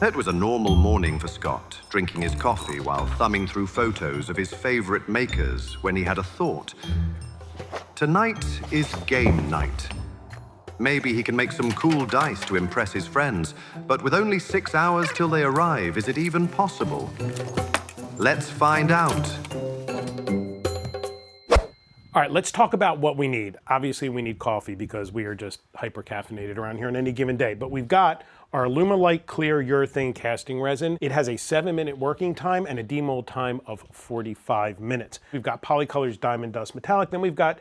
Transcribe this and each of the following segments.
It was a normal morning for Scott, drinking his coffee while thumbing through photos of his favorite makers when he had a thought. Tonight is game night. Maybe he can make some cool dice to impress his friends, but with only 6 hours till they arrive, is it even possible? Let's find out. All right, let's talk about what we need. Obviously, we need coffee because we are just hyper-caffeinated around here on any given day. But we've got our Alumilite Clear urethane casting resin. It has a 7-minute working time and a demold time of 45 minutes. We've got Polycolors Diamond Dust Metallic. Then we've got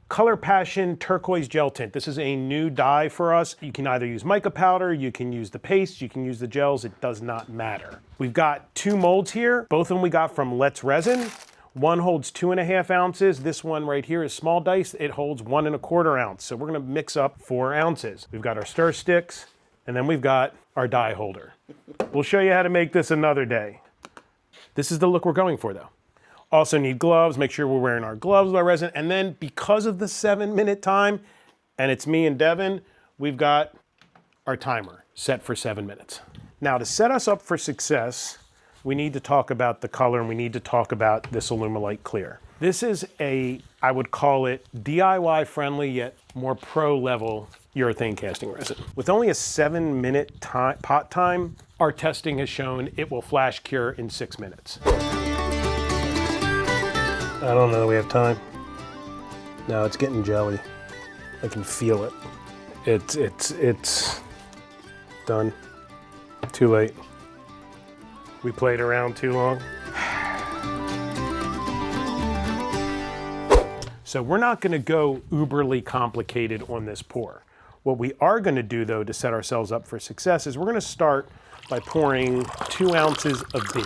Color Passion Turquoise Gel Tint. This is a new dye for us. You can either use mica powder, you can use the paste, you can use the gels. It does not matter. We've got 2 molds here. Both of them we got from Let's Resin. One holds 2.5 ounces. This one right here is small dice. It holds 1 1/4 ounce. So we're gonna mix up 4 ounces. We've got our stir sticks, and then we've got our die holder. We'll show you how to make this another day. This is the look we're going for though. Also need gloves. Make sure we're wearing our gloves with our resin. And then because of the 7-minute time, and it's me and Devin, we've got our timer set for 7 minutes. Now to set us up for success, we need to talk about the color and we need to talk about this Alumilite Clear. This is a, I would call it DIY friendly yet more pro level urethane casting resin. With only a 7-minute pot time, our testing has shown it will flash cure in 6 minutes. I don't know that we have time. No, it's getting jelly. I can feel it. It's done. Too late. We played around too long. So we're not gonna go uberly complicated on this pour. What we are gonna do though to set ourselves up for success is we're gonna start by pouring 2 ounces of B.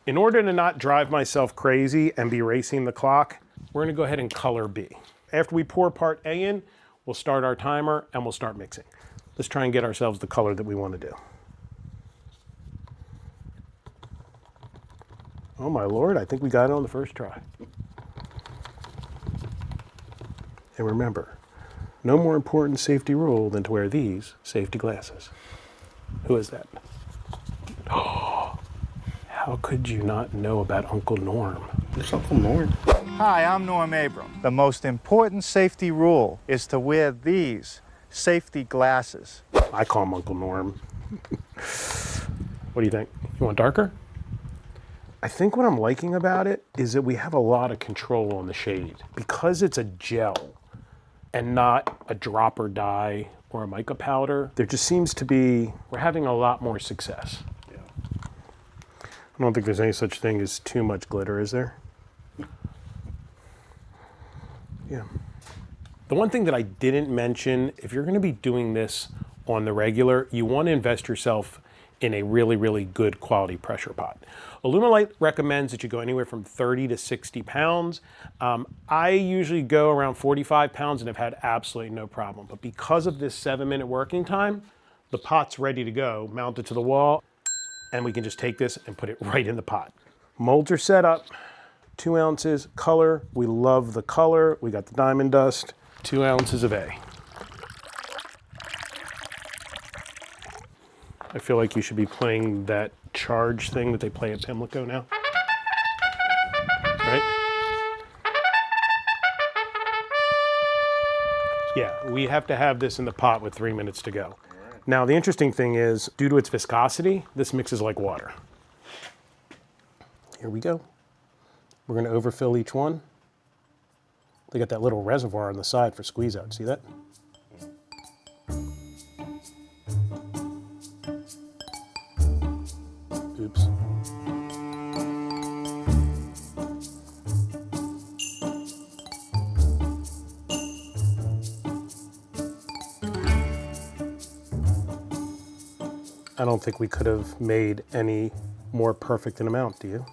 In order to not drive myself crazy and be racing the clock, we're gonna go ahead and color B. After we pour part A in, we'll start our timer and we'll start mixing. Let's try and get ourselves the color that we wanna do. Oh my Lord, I think we got it on the first try. And remember, no more important safety rule than to wear these safety glasses. Who is that? How could you not know about Uncle Norm? It's Uncle Norm. Hi, I'm Norm Abram. The most important safety rule is to wear these safety glasses. I call him Uncle Norm. What do you think? You want darker? I think what I'm liking about it is that we have a lot of control on the shade. Because it's a gel and not a dropper dye or a mica powder, there just seems to be, we're having a lot more success. Yeah. I don't think there's any such thing as too much glitter, is there? Yeah. The one thing that I didn't mention, if you're gonna be doing this on the regular, you wanna invest yourself in a really, really good quality pressure pot. Alumilite recommends that you go anywhere from 30 to 60 pounds. I usually go around 45 pounds and have had absolutely no problem. But because of this 7-minute working time, the pot's ready to go, mounted to the wall, and we can just take this and put it right in the pot. Molds are set up, 2 ounces, color. We love the color. We got the diamond dust, 2 ounces of A. I feel like you should be playing that charge thing that they play at Pimlico now. Right? Yeah, we have to have this in the pot with 3 minutes to go. Now, the interesting thing is, due to its viscosity, this mixes like water. Here we go. We're gonna overfill each one. They got that little reservoir on the side for squeeze out, see that? Oops. I don't think we could have made any more perfect an amount, do you?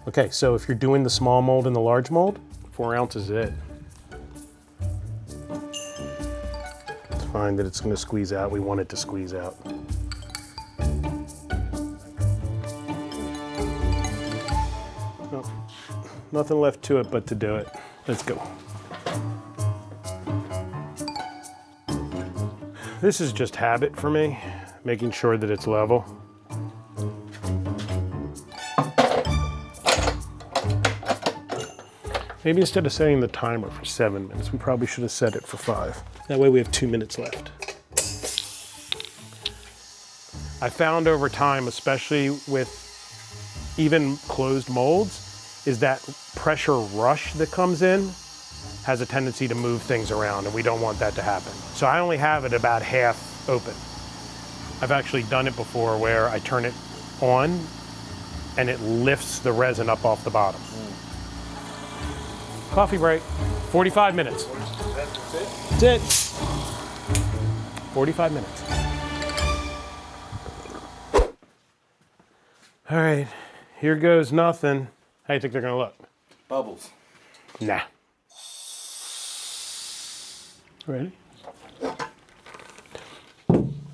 Okay, so if you're doing the small mold and the large mold, 4 ounces is it. It's fine that it's gonna squeeze out. We want it to squeeze out. Nothing left to it but to do it. Let's go. This is just habit for me. making sure that it's level. Maybe instead of setting the timer for 7 minutes, we probably should have set it for 5. That way we have 2 minutes left. I found over time, especially with even closed molds, is that pressure rush that comes in has a tendency to move things around, and we don't want that to happen. So I only have it about half open. I've actually done it before where I turn it on and it lifts the resin up off the bottom. Coffee break, 45 minutes. That's it. 45 minutes. All right, here goes nothing. How do you think they're gonna look? Bubbles. Nah. Ready?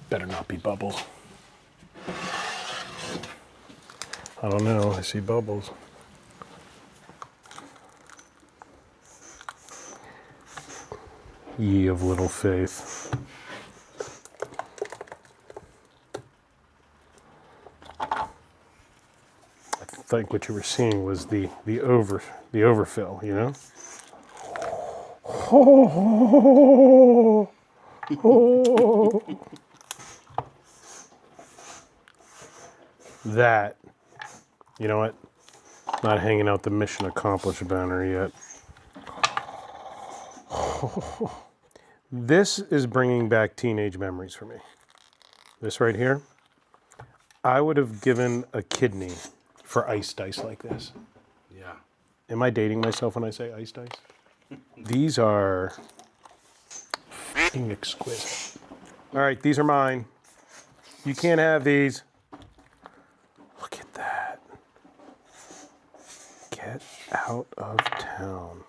Better not be bubbles. I don't know, I see bubbles. Ye of little faith. I think what you were seeing was the overfill, you know? Oh, oh. That, you know what? Not hanging out the mission accomplished banner yet. This is bringing back teenage memories for me. This right here, I would have given a kidney for iced ice like this. Yeah. Am I dating myself when I say iced ice? These are f***ing exquisite. All right, these are mine. You can't have these. Look at that. Get out of town.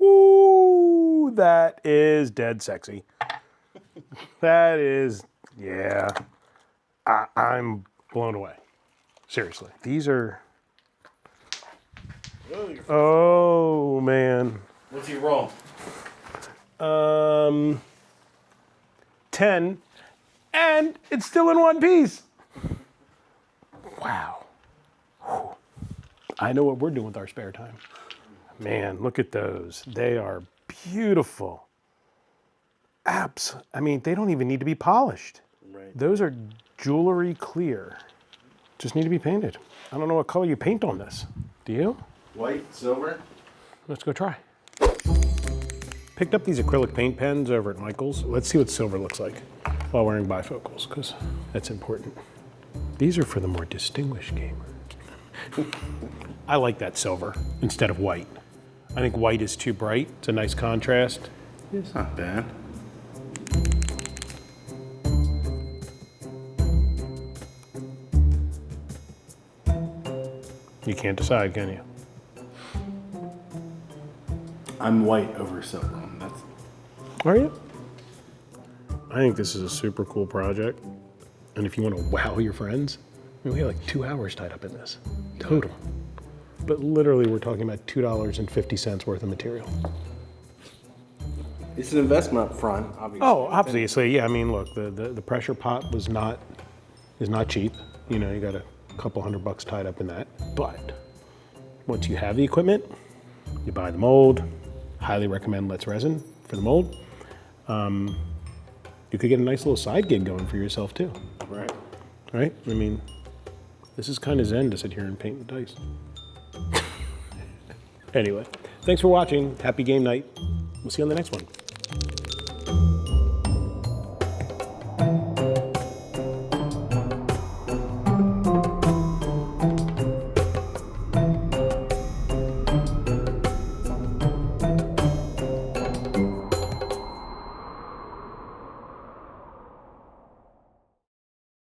Ooh, that is dead sexy. That is, yeah. I'm blown away. Seriously. These are, oh man. What's your roll? 10, and it's still in one piece. Wow. Whew. I know what we're doing with our spare time. Man, look at those. They are beautiful. I mean, they don't even need to be polished. Right. Those are jewelry clear. Just need to be painted. I don't know what color you paint on this. Do you? White, silver. Let's go try. Picked up these acrylic paint pens over at Michael's. Let's see what silver looks like while wearing bifocals, because that's important. These are for the more distinguished gamer. I like that silver instead of white. I think white is too bright. It's a nice contrast. It's not bad. You can't decide, can you? I'm white over silver. That's Are you? I think this is a super cool project. And if you want to wow your friends, I mean, we have like 2 hours tied up in this, total. But literally we're talking about $2.50 worth of material. it's an investment up front, obviously. Oh, obviously, yeah. I mean, look, the pressure pot is not cheap. You know, you got a couple $100 tied up in that. But once you have the equipment, you buy the mold. Highly recommend Let's Resin for the mold. You could get a nice little side gig going for yourself too. Right. Right? I mean, this is kind of zen to sit here and paint the dice. Anyway, thanks for watching. Happy game night. We'll see you on the next one.